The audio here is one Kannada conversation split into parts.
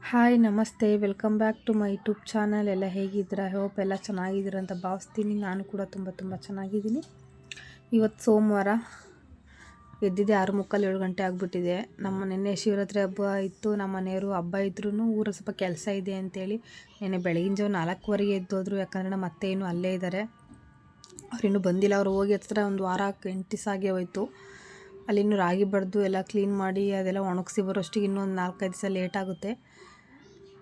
ಹಾಯ್ ನಮಸ್ತೆ, welcome back to my YouTube channel. ಎಲ್ಲ ಹೇಗಿದ್ದೀರಾ? ಹೋಪ್ ಎಲ್ಲ ಚೆನ್ನಾಗಿದ್ದೀರ ಅಂತ ಭಾವಿಸ್ತೀನಿ. ನಾನು ಕೂಡ ತುಂಬ ಚೆನ್ನಾಗಿದ್ದೀನಿ. ಇವತ್ತು ಸೋಮವಾರ, ಎದ್ದಿದ್ದೆ 6:45 7 ಗಂಟೆ ಆಗಿಬಿಟ್ಟಿದೆ. ನಿನ್ನೆ ಶಿವರಾತ್ರಿ ಹಬ್ಬ ಇತ್ತು. ನಮ್ಮ ಮನೆಯವರು ಹಬ್ಬ ಇದ್ರೂ ಊರಲ್ಲಿ ಸ್ವಲ್ಪ ಕೆಲಸ ಇದೆ ಅಂತೇಳಿ ನೆನ್ನೆ ಬೆಳಗಿನ ಜಾವ 4:15 ಎದ್ದೋದ್ರು. ಯಾಕಂದರೆ ನಮ್ಮ ಅತ್ತೆ ಇನ್ನೂ ಅಲ್ಲೇ ಇದ್ದಾರೆ, ಅವ್ರಿನ್ನೂ ಬಂದಿಲ್ಲ. ಅವ್ರು ಹೋಗಿ ಹತ್ರ ಒಂದು ವಾರ 8 ದಿವಸ ಆಗೇ ಹೋಯ್ತು. ಅಲ್ಲಿನ್ನೂ ರಾಗಿ ಬಡ್ದು ಎಲ್ಲ ಕ್ಲೀನ್ ಮಾಡಿ ಅದೆಲ್ಲ ಒಣಗಿಸಿ ಬರೋಷ್ಟಿಗೆ ಇನ್ನೊಂದು 4-5 ದಿವಸ ಲೇಟ್ ಆಗುತ್ತೆ.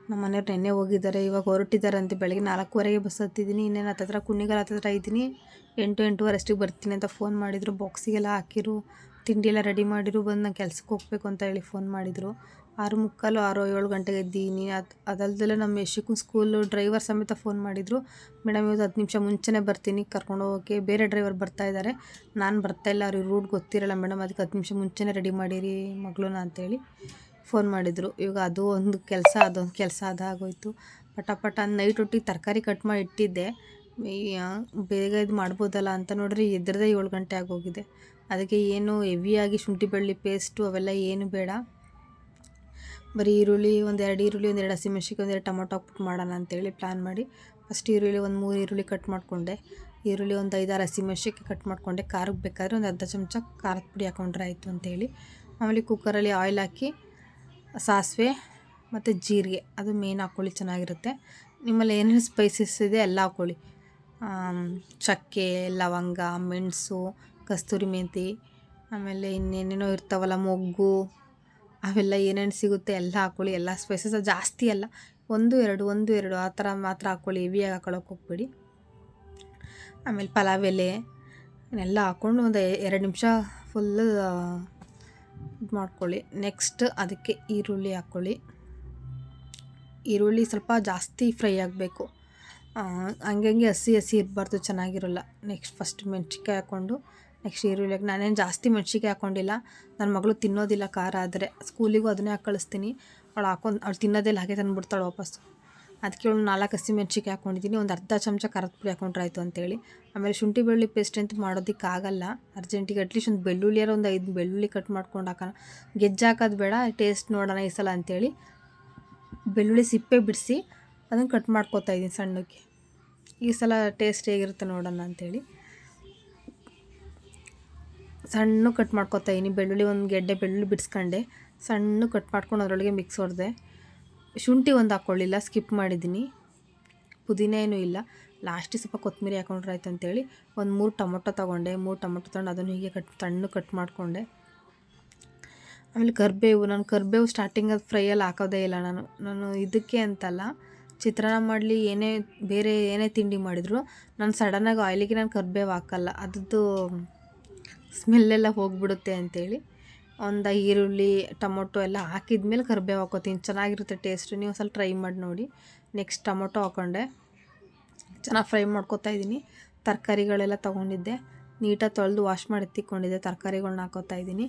ನಮ್ಮ ಮನೆಯವ್ರು ನೆನ್ನೆ ಹೋಗಿದ್ದಾರೆ, ಇವಾಗ ಹೊರಟಿದ್ದಾರಂತೆ. ಬೆಳಗ್ಗೆ 4:15ಗೆ ಬಸ್ ಹತ್ತಿದ್ದೀನಿ. ಇನ್ನೇನು ಹತ್ತತ್ರ ಕುಣ್ಣಿಗಲ್ ಹತ್ತತ್ರ ಇದ್ದೀನಿ. 8-8:15 ಅಷ್ಟಿಗೆ ಬರ್ತೀನಿ ಅಂತ ಫೋನ್ ಮಾಡಿದರು. ಬಾಕ್ಸಿಗೆಲ್ಲ ಹಾಕಿರು, ತಿಂಡಿ ಎಲ್ಲ ರೆಡಿ ಮಾಡಿರು, ಬಂದು ನಾನು ಕೆಲ್ಸಕ್ಕೆ ಹೋಗ್ಬೇಕು ಅಂತ ಹೇಳಿ ಫೋನ್ ಮಾಡಿದರು. 6:45 6 7 ಗಂಟೆಗೆ ಎದ್ದೀನಿ. ಅದಲ್ದಲ್ಲೇ ನಮ್ಮ ಯಶಕ್ಕೂ ಸ್ಕೂಲು ಡ್ರೈವರ್ ಸಮೇತ ಫೋನ್ ಮಾಡಿದರು. ಮೇಡಮ್ ಇವತ್ತು 10 ನಿಮಿಷ ಮುಂಚೆನೇ ಬರ್ತೀನಿ, ಕರ್ಕೊಂಡು ಹೋಗೋಕ್ಕೆ ಬೇರೆ ಡ್ರೈವರ್ ಬರ್ತಾ ಇದ್ದಾರೆ, ನಾನು ಬರ್ತಾಯಿಲ್ಲ, ಅವ್ರಿಗೆ ರೂಟ್ ಗೊತ್ತಿರಲ್ಲ ಮೇಡಮ್, ಅದಕ್ಕೆ 10 ನಿಮಿಷ ಮುಂಚೆನೇ ರೆಡಿ ಮಾಡಿರಿ ಮಗಳನ್ನ ಅಂತೇಳಿ ಫೋನ್ ಮಾಡಿದರು. ಇವಾಗ ಅದು ಒಂದು ಕೆಲಸ, ಅದೊಂದು ಕೆಲಸ ಅದಾಗೋಯ್ತು. ಪಟ ನೈಟ್ ಹೊಟ್ಟಿಗೆ ತರಕಾರಿ ಕಟ್ ಮಾಡಿ ಇಟ್ಟಿದ್ದೆ, ಬೇಗ ಇದು ಮಾಡ್ಬೋದಲ್ಲ ಅಂತ ನೋಡ್ರಿ ಎದ್ರದೇ 7 ಗಂಟೆ ಆಗೋಗಿದೆ. ಅದಕ್ಕೆ ಏನು ಹೆವಿಯಾಗಿ ಶುಂಠಿ ಬೆಳ್ಳುಳ್ಳಿ ಪೇಸ್ಟು ಅವೆಲ್ಲ ಏನು ಬೇಡ, ಬರೀ ಈರುಳ್ಳಿ, 1-2 ಈರುಳ್ಳಿ, 1-2 ಹಸಿಮೆಣ್ಸಿನ್ಕಾಯಿ, 1-2 ಟೊಮೊಟೊ ಹಾಕ್ಬಿಟ್ಟು ಮಾಡೋಣ ಅಂತೇಳಿ ಪ್ಲ್ಯಾನ್ ಮಾಡಿ ಫಸ್ಟ್ ಈರುಳ್ಳಿ ಒಂದು 3 ಈರುಳ್ಳಿ ಕಟ್ ಮಾಡಿಕೊಂಡೆ. ಈರುಳ್ಳಿ ಒಂದು 5-6 ಹಸಿಮೆಣ್ಸಿನ್ಕಾಯಿ ಕಟ್ ಮಾಡಿಕೊಂಡೆ. ಖಾರಕ್ಕೆ ಬೇಕಾದರೆ ಒಂದು ಅರ್ಧ ಚಮಚ ಖಾರದ ಪುಡಿ ಹಾಕೊಂಡ್ರೆ ಆಯಿತು ಅಂತೇಳಿ. ಆಮೇಲೆ ಕುಕ್ಕರಲ್ಲಿ ಆಯಿಲ್ ಹಾಕಿ ಸಾಸಿವೆ ಮತ್ತು ಜೀರಿಗೆ, ಅದು ಮೇನ್ ಹಾಕ್ಕೊಳ್ಳಿ, ಚೆನ್ನಾಗಿರುತ್ತೆ. ನಿಮ್ಮಲ್ಲಿ ಏನೇನು ಸ್ಪೈಸಸ್ ಇದೆ ಎಲ್ಲ ಹಾಕ್ಕೊಳ್ಳಿ. ಚಕ್ಕೆ, ಲವಂಗ, ಮೆಣಸು, ಕಸ್ತೂರಿ ಮೆಂತಿ, ಆಮೇಲೆ ಇನ್ನೇನೇನೋ ಇರ್ತಾವಲ್ಲ, ಮೊಗ್ಗು, ಅವೆಲ್ಲ ಏನೇನು ಸಿಗುತ್ತೆ ಎಲ್ಲ ಹಾಕ್ಕೊಳ್ಳಿ. ಎಲ್ಲ ಸ್ಪೈಸಸ್ ಜಾಸ್ತಿ ಅಲ್ಲ, 1-2 ಆ ಥರ ಮಾತ್ರ ಹಾಕ್ಕೊಳ್ಳಿ, ಹೆವಿಯಾಗಿ ಹಾಕೊಳ್ಳೋಕೆ ಹೋಗ್ಬೇಡಿ. ಆಮೇಲೆ ಪಲಾವ್ ಎಲೆ ಎಲ್ಲ ಹಾಕ್ಕೊಂಡು ಒಂದು 2 ನಿಮಿಷ ಫುಲ್ಲು ಇದು ಮಾಡ್ಕೊಳ್ಳಿ. ನೆಕ್ಸ್ಟ್ ಅದಕ್ಕೆ ಈರುಳ್ಳಿ ಹಾಕ್ಕೊಳ್ಳಿ. ಈರುಳ್ಳಿ ಸ್ವಲ್ಪ ಜಾಸ್ತಿ ಫ್ರೈ ಆಗಬೇಕು, ಹಂಗೆ ಹಸಿ ಇರಬಾರ್ದು, ಚೆನ್ನಾಗಿರೋಲ್ಲ. ನೆಕ್ಸ್ಟ್ ಫಸ್ಟ್ ಮೆಣ್ಸಿನ್ಕಾಯಿ ಹಾಕ್ಕೊಂಡು ನೆಕ್ಸ್ಟ್ ಈರುಳ್ಳಿ. ನಾನೇನು ಜಾಸ್ತಿ ಮೆಣ್ಸಿನ್ಕಾಯಿ ಹಾಕ್ಕೊಂಡಿಲ್ಲ, ನನ್ನ ಮಗಳು ತಿನ್ನೋದಿಲ್ಲ ಖಾರ ಆದರೆ, ಸ್ಕೂಲಿಗೂ ಅದನ್ನೇ ಹಾಕಿ ಕಳಿಸ್ತೀನಿ. ಅವಳು ತಿನ್ನೋದೆಲ್ಲ ಹಾಗೆ ತಂದುಬಿಡ್ತಾಳೆ ವಾಪಸ್ಸು. ಅದಕ್ಕೆ 4 ಹಸಿಮೆಣ್ಸಿನ್ಕಾಯಿ ಹಾಕ್ಕೊಂಡಿದ್ದೀನಿ, ಒಂದು ಅರ್ಧ ಚಮಚ ಖಾರದ ಪುಡಿ ಹಾಕೊಂಡ್ರಾಯ್ತು ಅಂತೇಳಿ. ಆಮೇಲೆ ಶುಂಠಿ ಬೆಳ್ಳುಳ್ಳಿ ಪೇಸ್ಟ್ ಅಂತೂ ಮಾಡೋದಕ್ಕಾಗಲ್ಲ ಅರ್ಜೆಂಟಿಗೆ, ಅಟ್ಲೀಸ್ಟ್ ಒಂದು ಬೆಳ್ಳುಳ್ಳಿಯಾರ ಒಂದು 5 ಬೆಳ್ಳುಳ್ಳಿ ಕಟ್ ಮಾಡ್ಕೊಂಡು ಹಾಕೋಣ. ಗೆಜ್ಜೆ ಹಾಕೋದು ಬೇಡ, ಟೇಸ್ಟ್ ನೋಡೋಣ ಈ ಸಲ ಅಂತೇಳಿ ಬೆಳ್ಳುಳ್ಳಿ ಸಿಪ್ಪೆ ಬಿಡಿಸಿ ಅದನ್ನು ಕಟ್ ಮಾಡ್ಕೊತಾ ಇದ್ದೀನಿ ಸಣ್ಣಕ್ಕೆ. ಈ ಸಲ ಟೇಸ್ಟ್ ಹೇಗಿರುತ್ತೆ ನೋಡೋಣ ಅಂಥೇಳಿ ಸಣ್ಣ ಕಟ್ ಮಾಡ್ಕೊತಾ ಇದ್ದೀನಿ. ಬೆಳ್ಳುಳ್ಳಿ ಒಂದು ಗೆಡ್ಡೆ ಬೆಳ್ಳುಳ್ಳಿ ಬಿಡಿಸ್ಕೊಂಡೆ, ಸಣ್ಣ ಕಟ್ ಮಾಡ್ಕೊಂಡು ಅದರೊಳಗೆ ಮಿಕ್ಸ್ ಹೊಡೆದೆ. ಶುಂಠಿ ಒಂದು ಹಾಕ್ಕೊಳ್ಳಿಲ್ಲ, ಸ್ಕಿಪ್ ಮಾಡಿದ್ದೀನಿ. ಪುದೀನ ಏನೂ ಇಲ್ಲ, ಲಾಸ್ಟಿಗೆ ಸ್ವಲ್ಪ ಕೊತ್ತಂಬರಿ ಹಾಕೊಂಡ್ರಾಯ್ತು ಅಂತೇಳಿ ಒಂದು 3 ಟೊಮೊಟೊ ತೊಗೊಂಡೆ. 3 ಟೊಮೊಟೊ ತೊಗೊಂಡು ಅದನ್ನು ಹೀಗೆ ಸಣ್ಣ ಕಟ್ ಮಾಡಿಕೊಂಡೆ. ಆಮೇಲೆ ಕರಿಬೇವು ಸ್ಟಾರ್ಟಿಂಗಲ್ಲಿ ಫ್ರೈಯಲ್ಲಿ ಹಾಕೋದೇ ಇಲ್ಲ ನಾನು ಇದಕ್ಕೆ ಅಂತಲ್ಲ, ಚಿತ್ರಾನ್ನ ಮಾಡಲಿ ಬೇರೆ ಏನೇ ತಿಂಡಿ ಮಾಡಿದ್ರು ನಾನು ಸಡನ್ನಾಗಿ ಆಯಿಲಿಗೆ ನಾನು ಕರಿಬೇವು ಹಾಕಲ್ಲ, ಅದ್ರದ್ದು ಸ್ಮೆಲ್ಲೆಲ್ಲ ಹೋಗಿಬಿಡುತ್ತೆ ಅಂತೇಳಿ. ಒಂದು ಈರುಳ್ಳಿ ಟೊಮೊಟೊ ಎಲ್ಲ ಹಾಕಿದ್ಮೇಲೆ ಕರಿಬೇವು ಹಾಕೋತೀನಿ, ಚೆನ್ನಾಗಿರುತ್ತೆ ಟೇಸ್ಟು. ನೀವು ಸ್ವಲ್ಪ ಟ್ರೈ ಮಾಡಿ ನೋಡಿ. ನೆಕ್ಸ್ಟ್ ಟೊಮೊಟೊ ಹಾಕ್ಕೊಂಡೆ, ಚೆನ್ನಾಗಿ ಫ್ರೈ ಮಾಡ್ಕೊತಾ ಇದ್ದೀನಿ. ತರಕಾರಿಗಳೆಲ್ಲ ತೊಗೊಂಡಿದ್ದೆ, ನೀಟಾಗಿ ತೊಳೆದು ವಾಶ್ ಮಾಡಿ ಎತ್ತಿಕೊಂಡಿದ್ದೆ. ತರಕಾರಿಗಳ್ನ ಹಾಕೋತಾ ಇದ್ದೀನಿ.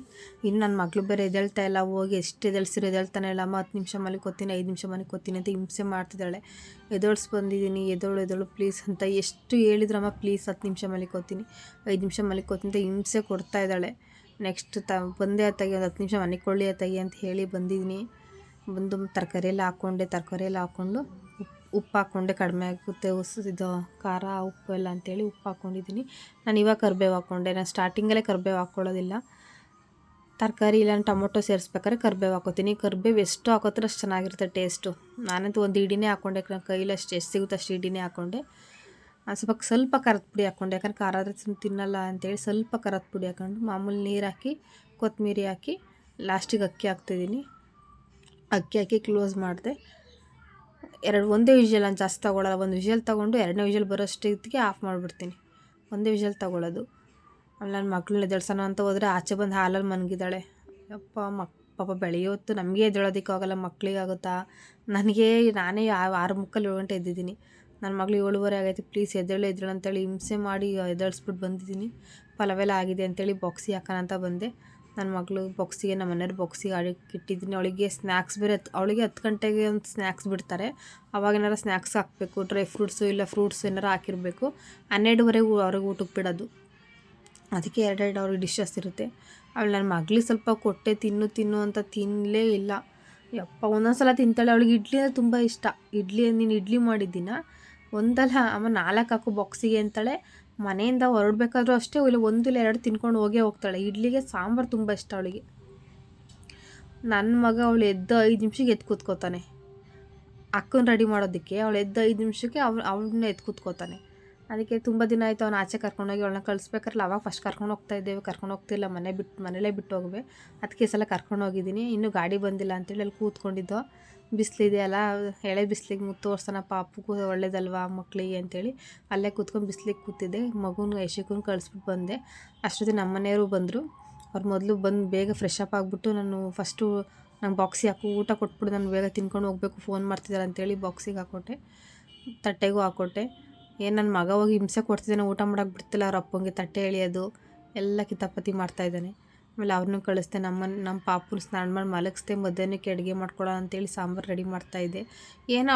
ಇನ್ನು ನನ್ನ ಮಗಳು ಬೇರೆ ಎದ್ದೇಳ್ತಾ ಇಲ್ಲ, ಹೋಗಿ ಎಷ್ಟು ಎದ್ದೇಳ್ತಾನೆ ಇಲ್ಲ. 10 ನಿಮಿಷ ಮಲಿಕೋತೀನಿ, 5 ನಿಮಿಷ ಮಲಿಕೋತೀನಿ ಅಂತ ಹಿಂಸೆ ಮಾಡ್ತಿದ್ದಾಳೆ. ಬಂದಿದ್ದೀನಿ, ಎದ್ದೇಳು ಪ್ಲೀಸ್ ಅಂತ ಎಷ್ಟು ಹೇಳಿದ್ರಮ್ಮ, ಪ್ಲೀಸ್ 10 ನಿಮಿಷ ಮಲಿಕೋತೀನಿ, 5 ನಿಮಿಷ ಮಲಿಕೋತೀನಿ ಅಂತ ಹಿಂಸೆ ಕೊಡ್ತಾ ಇದ್ದಾಳೆ. ನೆಕ್ಸ್ಟ್ ಬಂದೆ ಅತ್ತಾಗಿ ಒಂದು 10 ನಿಮಿಷ ಮನಿಕೊಳ್ಳಿ ಅತ್ತಾಗಿ ಅಂತ ಹೇಳಿ ಬಂದಿದ್ದೀನಿ. ಬಂದು ತರಕಾರಿ ಎಲ್ಲ ಹಾಕ್ಕೊಂಡು ಉಪ್ಪು ಹಾಕ್ಕೊಂಡೆ, ಕಡಿಮೆ ಆಗುತ್ತೆ ಇದು ಖಾರ ಉಪ್ಪು ಎಲ್ಲ ಅಂತೇಳಿ ಉಪ್ಪು ಹಾಕ್ಕೊಂಡಿದ್ದೀನಿ. ನಾನು ಇವಾಗ ಕರಿಬೇವು ಹಾಕ್ಕೊಂಡೆ, ನಾನು ಸ್ಟಾರ್ಟಿಂಗಲ್ಲೇ ಕರಿಬೇವು ಹಾಕ್ಕೊಳ್ಳೋದಿಲ್ಲ. ತರಕಾರಿ ಇಲ್ಲ ಟೊಮೊಟೊ ಸೇರಿಸ್ಬೇಕಾದ್ರೆ ಕರಿಬೇವು ಹಾಕೋತೀನಿ. ಕರಿಬೇವು ಎಷ್ಟು ಹಾಕೋತಾರೆ ಅಷ್ಟು ಚೆನ್ನಾಗಿರುತ್ತೆ ಟೇಸ್ಟು. ನಾನಂತೂ ಒಂದು ಇಡಿನೇ ಹಾಕ್ಕೊಂಡೆ, ಕೈಲಿ ಎಷ್ಟು ಸಿಗುತ್ತೆ ಅಷ್ಟು ಇಡಿನೇ ಹಾಕ್ಕೊಂಡೆ. ಸ್ವಲ್ಪ ಖಾರದ ಪುಡಿ ಹಾಕ್ಕೊಂಡೆ, ಯಾಕಂದ್ರೆ ಖಾರ ಆದರೆ ತಿನ್ನಲ್ಲ ಅಂತೇಳಿ ಸ್ವಲ್ಪ ಖಾರದ ಪುಡಿ ಹಾಕ್ಕೊಂಡು ಮಾಮೂಲಿ ನೀರು ಹಾಕಿ ಕೊತ್ತಂಬರಿ ಹಾಕಿ ಲಾಸ್ಟಿಗೆ ಅಕ್ಕಿ ಹಾಕ್ತಿದ್ದೀನಿ. ಅಕ್ಕಿ ಹಾಕಿ ಕ್ಲೋಸ್ ಮಾಡಿದೆ. ಒಂದೇ ವಿಷಲ್, ನಾನು ಜಾಸ್ತಿ ತೊಗೊಳ್ಳಲ್ಲ. ಒಂದು ವಿಷಲ್ ತೊಗೊಂಡು 2ನೇ ವಿಷಲ್ ಬರೋಷ್ಟಿಗೆ ಆಫ್ ಮಾಡಿಬಿಡ್ತೀನಿ, ಒಂದೇ ವಿಷಲ್ ತೊಗೊಳ್ಳೋದು. ಆಮೇಲೆ ನನ್ನ ಮಗಳನ್ನ ಎದ್ದೇಳ್ಸೋಣ ಅಂತ ಹೋದರೆ ಆಚೆ ಬಂದು ಹಾಲಲ್ಲಿ ಮನಗಿದ್ದಾಳೆ. ಯಪ್ಪ ಪಾಪ ಬೆಳೆಯೋತ್ತು ನಮಗೆ ಎದ್ದೇಳೋದಕ್ಕಾಗಲ್ಲ, ಮಕ್ಕಳಿಗಾಗುತ್ತಾ? ನಾನೇ 6:45 7 ಗಂಟೆ ಎದ್ದಿದ್ದೀನಿ. ನನ್ನ ಮಗಳು 7:15 ಆಗೈತೆ, ಪ್ಲೀಸ್ ಎದ್ದೇಳು ಅಂತೇಳಿ ಹಿಂಸೆ ಮಾಡಿ ಎದ್ದೇಳಿಸ್ಬಿಟ್ಟು ಬಂದಿದ್ದೀನಿ. ಪಲಾವೆಲ್ಲ ಆಗಿದೆ ಅಂತೇಳಿ ಬಾಕ್ಸಿಗೆ ಹಾಕೋಣ ಅಂತ ಬಂದೆ. ನನ್ನ ಮಗಳು ಬಾಕ್ಸಿಗೆ, ನಮ್ಮ ಮನೆಯವ್ರ ಬಾಕ್ಸಿಗೆ ಇಟ್ಟಿದ್ದೀನಿ. ಅವಳಿಗೆ ಸ್ನ್ಯಾಕ್ಸ್ ಬೇರೆ, ಅವಳಿಗೆ 10 ಗಂಟೆಗೆ ಒಂದು ಸ್ನ್ಯಾಕ್ಸ್ ಬಿಡ್ತಾರೆ, ಅವಾಗೇನಾರು ಸ್ನ್ಯಾಕ್ಸ್ ಹಾಕಬೇಕು, ಡ್ರೈ ಫ್ರೂಟ್ಸು ಇಲ್ಲ ಫ್ರೂಟ್ಸ್ ಏನಾರು ಹಾಕಿರಬೇಕು. 12:30 ಅವ್ರಿಗೆ ಊಟಕ್ಕೆ ಬಿಡೋದು, ಅದಕ್ಕೆ 2 ಅವ್ರಿಗೆ ಡಿಶಸ್ ಇರುತ್ತೆ. ಅವಳು ನನ್ನ ಮಗಳಿಗೆ ಸ್ವಲ್ಪ ಕೊಟ್ಟೆ ತಿನ್ನು ಅಂತ ತಿನ್ನಲೇ ಇಲ್ಲ. ಯಪ್ಪ ಒಂದೊಂದು ಸಲ ತಿಂತಾಳೆ. ಅವಳಿಗೆ ಇಡ್ಲಿ ಅಂದರೆ ತುಂಬ ಇಷ್ಟ. ನೀನು ಇಡ್ಲಿ ಮಾಡಿದ್ದಿನ ಒಂದಲ್ಲ ಅಮ್ಮ 4 ಹಾಕು ಬಾಕ್ಸಿಗೆ ಅಂತಾಳೆ. ಮನೆಯಿಂದ ಹೊರಡ್ಬೇಕಾದ್ರೂ ಅಷ್ಟೇ, ಇಲ್ಲ 1 ಇಲ್ಲ 2 ತಿನ್ಕೊಂಡು ಹೋಗ್ತಾಳೆ. ಇಡ್ಲಿಗೆ ಸಾಂಬಾರು ತುಂಬ ಇಷ್ಟ ಅವಳಿಗೆ. ನನ್ನ ಮಗ ಅವಳು ಎದ್ದು 5 ನಿಮಿಷಕ್ಕೆ ಎದ್ದು ಕೂತ್ಕೋತಾನೆ. ಅಕ್ಕನ ರೆಡಿ ಮಾಡೋದಕ್ಕೆ ಅವಳು ಎದ್ದು 5 ನಿಮಿಷಕ್ಕೆ ಅವಳನ್ನ ಎದ್ದು ಕೂತ್ಕೋತಾನೆ. ಅದಕ್ಕೆ ತುಂಬ ದಿನ ಆಯಿತು ಅವ್ನು ಆಚೆ ಕರ್ಕೊಂಡೋಗಿ. ಅವಳನ್ನ ಕಳಿಸ್ಬೇಕಾರಲ್ಲ ಅವಾಗ ಫಸ್ಟ್ ಕರ್ಕೊಂಡು ಹೋಗ್ತಾ ಇದ್ದೇವೆ, ಕರ್ಕೊಂಡು ಹೋಗ್ತಿಲ್ಲ, ಮನೇಲೇ ಬಿಟ್ಟು ಹೋಗುವೆ. ಅದಕ್ಕೆ ಈ ಸಲ ಕರ್ಕೊಂಡು ಹೋಗಿದ್ದೀನಿ. ಇನ್ನೂ ಗಾಡಿ ಬಂದಿಲ್ಲ ಅಂತೇಳಿ ಅಲ್ಲಿ ಕೂತ್ಕೊಂಡಿದ್ದೋ. ಬಿಸಿಲಿದೆಯಲ್ಲ, ಎಳೆ ಬಿಸಿಲಿಗೆ ತೋರ್ಸೋಣ ಪಾಪಗೂ ಒಳ್ಳೇದಲ್ವಾ ಮಕ್ಕಳಿಗೆ ಅಂತೇಳಿ ಅಲ್ಲೇ ಕೂತ್ಕೊಂಡು ಬಿಸಿಲಿಗೆ ಕೂತಿದ್ದೆ. ಮಗುನ ಯಶಕ್ಕೂ ಕಳಿಸ್ಬಿಟ್ಟು ಬಂದೆ. ಅಷ್ಟೊತ್ತಿಗೆ ನಮ್ಮ ಮನೆಯವರು ಬಂದರು. ಅವ್ರು ಮೊದಲು ಬಂದು ಬೇಗ ಫ್ರೆಶ್ ಅಪ್ ಆಗಿಬಿಟ್ಟು ನಾನು ಫಸ್ಟು ನಂಗೆ ಬಾಕ್ಸಿಗೆ ಹಾಕು, ಊಟ ಕೊಟ್ಬಿಟ್ಟು ನಾನು ಬೇಗ ತಿನ್ಕೊಂಡು ಹೋಗಬೇಕು, ಫೋನ್ ಮಾಡ್ತಿದ್ದಾರೆ ಅಂತೇಳಿ ಬಾಕ್ಸಿಗೆ ಹಾಕ್ಕೊಟ್ಟೆ, ತಟ್ಟೆಗೂ ಹಾಕ್ಕೊಟ್ಟೆ. ಏನು ನನ್ನ ಮಗ ಹೋಗಿ ಹಿಂಸೆ ಕೊಡ್ತಿದ್ದಾನೆ, ಊಟ ಮಾಡೋಕೆ ಬಿಡ್ತಿಲ್ಲ. ಅವ್ರ ಅಪ್ಪಂಗೆ ತಟ್ಟೆ ಎಳೆಯೋದು ಎಲ್ಲ ಕಿತಾಪತಿ ಮಾಡ್ತಾಯಿದ್ದಾನೆ. ಆಮೇಲೆ ಅವ್ರನ್ನೂ ಕಳಿಸ್ದೆ. ನಮ್ಮ ಪಾಪುನ ಸ್ನಾನ ಮಾಡಿ ಮಲಗಿಸ್ದೆ. ಮಧ್ಯಾಹ್ನಕ್ಕೆ ಅಡುಗೆ ಮಾಡ್ಕೊಳ್ಳೋ ಅಂತೇಳಿ ಸಾಂಬಾರು ರೆಡಿ ಮಾಡ್ತಾಯಿದ್ದೆ. ಏನೋ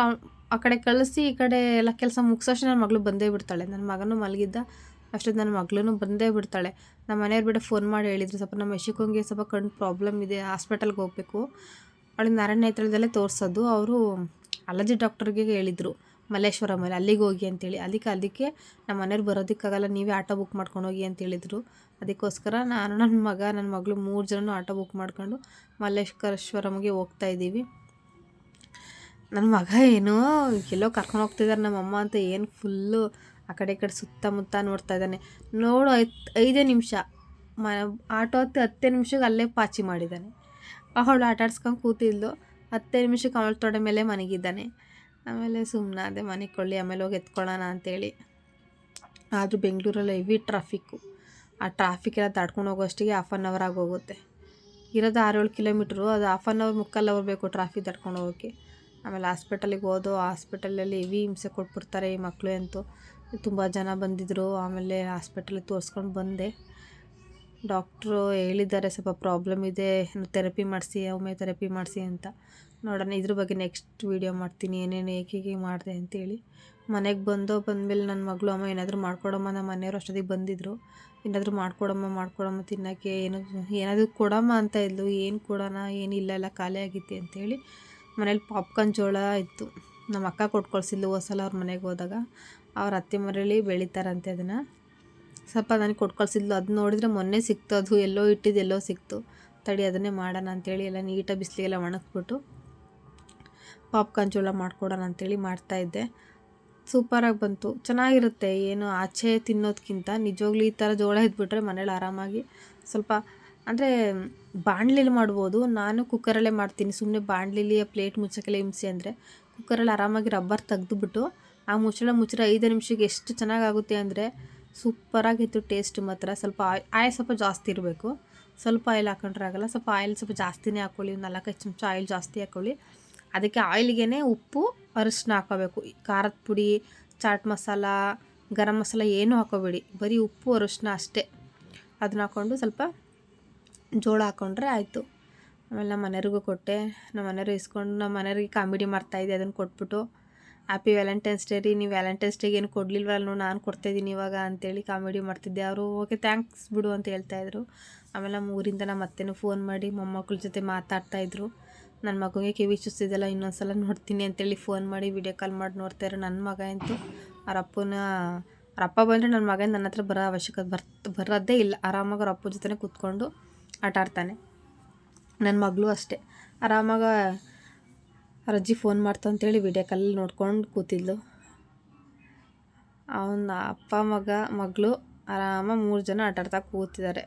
ಆ ಕಡೆ ಕಳಿಸಿ ಈ ಕಡೆ ಎಲ್ಲ ಕೆಲಸ ಮುಗಿಸೋಷ್ಟು ನನ್ನ ಮಗಳು ಬಂದೇ ಬಿಡ್ತಾಳೆ. ನನ್ನ ಮಗನೂ ಮಲಗಿದ್ದ ಅಷ್ಟೊತ್ತು ನನ್ನ ಮಗಳೂ ಬಂದೇ ಬಿಡ್ತಾಳೆ. ನಮ್ಮ ಮನೆಯವ್ರು ಬಿಡ ಫೋನ್ ಮಾಡಿ ಹೇಳಿದ್ರು, ಸ್ವಲ್ಪ ನಮ್ಮ ಯಶಿಕಂಗೆ ಸ್ವಲ್ಪ ಕಣ್ಣು ಪ್ರಾಬ್ಲಮ್ ಇದೆ, ಹಾಸ್ಪಿಟಲ್ಗೆ ಹೋಗಬೇಕು. ಅವಳಿಗೆ ನಾರಾಯಣ ನೇತ್ರದಲ್ಲೇ ತೋರಿಸೋದು. ಅವರು ಅಲರ್ಜಿ ಡಾಕ್ಟರ್ಗೆ ಹೇಳಿದರು ಮಲ್ಲೇಶ್ವರಮಲ್ಲಿ, ಅಲ್ಲಿಗೆ ಹೋಗಿ ಅಂತೇಳಿ. ಅದಕ್ಕೆ ನಮ್ಮ ಮನೆಯವ್ರು ಬರೋದಕ್ಕಾಗಲ್ಲ, ನೀವೇ ಆಟೋ ಬುಕ್ ಮಾಡ್ಕೊಂಡು ಹೋಗಿ ಅಂತ ಹೇಳಿದರು. ಅದಕ್ಕೋಸ್ಕರ ನಾನು ನನ್ನ ಮಗಳು 3 ಜನನೂ ಆಟೋ ಬುಕ್ ಮಾಡ್ಕೊಂಡು ಮಲ್ಲೇಶ್ವರಮ್ಗೆ ಹೋಗ್ತಾಯಿದ್ದೀವಿ. ನನ್ನ ಮಗ ಏನೋ ಎಲ್ಲೋ ಕರ್ಕೊಂಡು ಹೋಗ್ತಿದ್ದಾರೆ ನಮ್ಮಮ್ಮ ಅಂತ ಏನು ಫುಲ್ಲು ಆ ಕಡೆ ಈ ಕಡೆ ಸುತ್ತಮುತ್ತ ನೋಡ್ತಾ ಇದ್ದಾನೆ. ನೋಡು 5 ನಿಮಿಷ ಆಟೋ ಹತ್ತಿ 10 ನಿಮಿಷಕ್ಕೆ ಅಲ್ಲೇ ಪಾಚಿ ಮಾಡಿದ್ದಾನೆ. ಅವಳು ಆಟ ಆಡ್ಸ್ಕೊಂಡು ಕೂತಿದ್ಲು. 10 ನಿಮಿಷಕ್ಕೆ ಅವಳ ತೊಡೆ ಮೇಲೆ ಮನೆಗಿದ್ದಾನೆ. ಆಮೇಲೆ ಸುಮ್ಮನೆ ಅದೇ ಮನೆಗೆ ಕೊಳ್ಳಿ, ಆಮೇಲೆ ಹೋಗಿ ಎತ್ಕೊಳ್ಳೋಣ ಅಂಥೇಳಿ. ಆದರೂ ಬೆಂಗಳೂರಲ್ಲಿ ಹೆವಿ ಟ್ರಾಫಿಕ್ಕು. ಆ ಟ್ರಾಫಿಕೆಲ್ಲ ದಾಟ್ಕೊಂಡು ಹೋಗೋಷ್ಟಿಗೆ 1/2 ಅವರ್ ಆಗೋಗುತ್ತೆ. ಇರೋದು 6-7 ಕಿಲೋಮೀಟ್ರು, ಅದು 1/2 ಅವರ್ ಮುಕ್ಕಾಲು ಅವರ್ ಬೇಕು ಟ್ರಾಫಿಕ್ ದಾಟ್ಕೊಂಡು ಹೋಗೋಕ್ಕೆ. ಆಮೇಲೆ ಹಾಸ್ಪಿಟಲಿಗೆ ಹೋದೋ, ಹಾಸ್ಪಿಟಲಲ್ಲಿ ಹೆವಿ ಹಿಂಸೆ ಕೊಟ್ಬಿಡ್ತಾರೆ ಈ ಮಕ್ಕಳು ಅಂತೂ. ತುಂಬ ಜನ ಬಂದಿದ್ದರು. ಆಮೇಲೆ ಹಾಸ್ಪಿಟಲಿಗೆ ತೋರಿಸ್ಕೊಂಡು ಬಂದೆ. ಡಾಕ್ಟ್ರು ಹೇಳಿದ್ದಾರೆ ಸ್ವಲ್ಪ ಪ್ರಾಬ್ಲಮ್ ಇದೆ, ಥೆರಪಿ ಮಾಡಿಸಿ, ಹೋಮಿಯೋಥೆರಪಿ ಮಾಡಿಸಿ ಅಂತ. ನೋಡೋಣ, ಇದ್ರ ಬಗ್ಗೆ ನೆಕ್ಸ್ಟ್ ವೀಡಿಯೋ ಮಾಡ್ತೀನಿ, ಏನೇನು ಏಕೆ ಮಾಡಿದೆ ಅಂತೇಳಿ. ಮನೆಗೆ ಬಂದಮೇಲೆ ನನ್ನ ಮಗಳು, ಅಮ್ಮ ಏನಾದರೂ ಮಾಡ್ಕೊಡಮ್ಮ, ನಮ್ಮ ಮನೆಯವರು ಅಷ್ಟೊತ್ತಿಗೆ ಬಂದಿದ್ದರು. ಏನಾದರೂ ಮಾಡ್ಕೊಡಮ್ಮ ತಿನ್ನೋಕ್ಕೆ, ಏನಾದರೂ ಕೊಡಮ್ಮ ಅಂತ ಇದ್ಲು. ಏನು ಕೊಡೋಣ, ಏನಿಲ್ಲ, ಎಲ್ಲ ಖಾಲಿ ಆಗಿತ್ತು ಅಂತೇಳಿ ಮನೇಲಿ ಪಾಪ್ಕಾರ್ನ್ ಜೋಳ ಇತ್ತು. ನಮ್ಮ ಅಕ್ಕ ಕೊಟ್ಟು ಕಳಿಸಿದ್ಲು ಹೋದ ಸಲ ಅವ್ರ ಮನೆಗೆ ಹೋದಾಗ. ಅವ್ರ ಅತ್ತೆ ಮನೇಲಿ ಬೆಳೀತಾರಂತೆ ಅದನ್ನು. ಸ್ವಲ್ಪ ನನಗೆ ಕೊಟ್ಟು ಕಳಿಸಿದ್ಲು. ಅದು ನೋಡಿದರೆ ಮೊನ್ನೆ ಸಿಕ್ತು, ಅದು ಎಲ್ಲೋ ಇಟ್ಟಿದ್ದು ಎಲ್ಲೋ ಸಿಕ್ತು. ತಡಿ ಅದನ್ನೇ ಮಾಡೋಣ ಅಂಥೇಳಿ ಎಲ್ಲ ನೀಟಾಗಿ ಬಿಸಿಲಿಗೆಲ್ಲ ಒಣಗಿಸ್ಬಿಟ್ಟು ಪಾಪ್ಕಾರ್ನ್ ಜೋಳ ಮಾಡ್ಕೊಡೋಣ ಅಂಥೇಳಿ ಮಾಡ್ತಾಯಿದ್ದೆ. ಸೂಪರಾಗಿ ಬಂತು, ಚೆನ್ನಾಗಿರುತ್ತೆ. ಏನು ಆಚೆ ತಿನ್ನೋದಕ್ಕಿಂತ ನಿಜವಾಗ್ಲೂ ಈ ಥರ ಜೋಳ ಇದ್ಬಿಟ್ರೆ ಮನೇಲಿ ಆರಾಮಾಗಿ ಸ್ವಲ್ಪ, ಅಂದರೆ ಬಾಣಲಿಲಿ ಮಾಡ್ಬೋದು. ನಾನು ಕುಕ್ಕರಲ್ಲೇ ಮಾಡ್ತೀನಿ. ಸುಮ್ಮನೆ ಬಾಣಲಿಲಿ ಪ್ಲೇಟ್ ಮುಚ್ಚೋಕ್ಕೆಲ್ಲ ಹಿಂಸೆ ಅಂದರೆ ಕುಕ್ಕರಲ್ಲಿ ಆರಾಮಾಗಿ ರಬ್ಬರ್ ತೆಗೆದುಬಿಟ್ಟು ಆ ಮುಚ್ಚಳ 5 ನಿಮಿಷಕ್ಕೆ ಎಷ್ಟು ಚೆನ್ನಾಗಾಗುತ್ತೆ ಅಂದರೆ ಸೂಪರಾಗಿತ್ತು ಟೇಸ್ಟ್ ಮಾತ್ರ. ಸ್ವಲ್ಪ ಆಯಿಲ್ ಸ್ವಲ್ಪ ಜಾಸ್ತಿ ಇರಬೇಕು. ಸ್ವಲ್ಪ ಆಯಿಲ್ ಹಾಕೊಂಡ್ರೆ ಆಗಲ್ಲ, ಸ್ವಲ್ಪ ಆಯಿಲ್ ಸ್ವಲ್ಪ ಜಾಸ್ತಿನೇ ಹಾಕ್ಕೊಳ್ಳಿ. 4-5 ಚಮಚ ಆಯಿಲ್ ಜಾಸ್ತಿ ಹಾಕ್ಕೊಳ್ಳಿ. ಅದಕ್ಕೆ ಆಯಿಲ್ಗೆ ಉಪ್ಪು, ಅರಿಶಿನ ಹಾಕೋಬೇಕು. ಖಾರದ ಪುಡಿ, ಚಾಟ್ ಮಸಾಲ, ಗರಂ ಮಸಾಲ ಏನೂ ಹಾಕೋಬೇಡಿ. ಬರೀ ಉಪ್ಪು ಅರಿಶಿನ ಅಷ್ಟೇ. ಅದನ್ನ ಹಾಕ್ಕೊಂಡು ಸ್ವಲ್ಪ ಜೋಳ ಹಾಕ್ಕೊಂಡ್ರೆ ಆಯಿತು. ಆಮೇಲೆ ನಮ್ಮ ಮನೆಯವ್ರಿಗೂ ಕೊಟ್ಟೆ. ನಮ್ಮ ಮನೆಯವ್ರು ಇಸ್ಕೊಂಡು ನಮ್ಮ ಮನೆಯವ್ರಿಗೆ ಕಾಮಿಡಿ ಮಾಡ್ತಾಯಿದ್ದೆ. ಅದನ್ನು ಕೊಟ್ಬಿಟ್ಟು, ಹ್ಯಾಪಿ ವ್ಯಾಲೆಂಟೈನ್ಸ್ ಡೇ ರೀ, ನೀವು ವ್ಯಾಲೆಂಟೈನ್ಸ್ ಡೇಗೆ ಏನು ಕೊಡಲಿಲ್ವಲ್ಲ, ನಾನು ಕೊಡ್ತಾಯಿದ್ದೀನಿ ಇವಾಗ ಅಂತೇಳಿ ಕಾಮಿಡಿ ಮಾಡ್ತಿದ್ದೆ. ಅವರು ಓಕೆ ಥ್ಯಾಂಕ್ಸ್ ಬಿಡು ಅಂತ ಹೇಳ್ತಾಯಿದ್ರು. ಆಮೇಲೆ ನಮ್ಮ ಊರಿಂದ ನಮ್ಮ ಅತ್ತೆನೂ ಫೋನ್ ಮಾಡಿ ಮೊಮ್ಮಕ್ಕಳ ಜೊತೆ ಮಾತಾಡ್ತಾಯಿದ್ರು. ನನ್ನ ಮಗುಗೆ ಕಿವಿ ಚುಸ್ತಿದ್ದೆಲ್ಲ ಇನ್ನೊಂದು ಸಲ ನೋಡ್ತೀನಿ ಅಂತೇಳಿ ಫೋನ್ ಮಾಡಿ ವಿಡಿಯೋ ಕಾಲ್ ಮಾಡಿ ನೋಡ್ತಾಯಿದ್ರು. ನನ್ನ ಮಗ ಅಂತೂ ಅವ್ರ ಅಪ್ಪ ಬಂದರೆ ನನ್ನ ಮಗನ ನನ್ನ ಹತ್ರ ಬರೋ ಅವಶ್ಯಕತೆ ಬರೋದೇ ಇಲ್ಲ. ಆರಾಮಾಗಿ ಅವ್ರ ಅಪ್ಪನ ಜೊತೆ ಕೂತ್ಕೊಂಡು ಆಟ ಆಡ್ತಾನೆ. ನನ್ನ ಮಗಳು ಅಷ್ಟೇ, ಆರಾಮಾಗ ಅವ್ರ ಅಜ್ಜಿ ಫೋನ್ ಮಾಡ್ತಾ ಅಂತೇಳಿ ವಿಡಿಯೋ ಕಾಲಲ್ಲಿ ನೋಡ್ಕೊಂಡು ಕೂತಿದ್ಲು. ಅವನ ಅಪ್ಪ ಮಗಳು ಆರಾಮಾಗಿ 3 ಜನ ಆಟ ಆಡ್ತಾ ಕೂತಿದ್ದಾರೆ.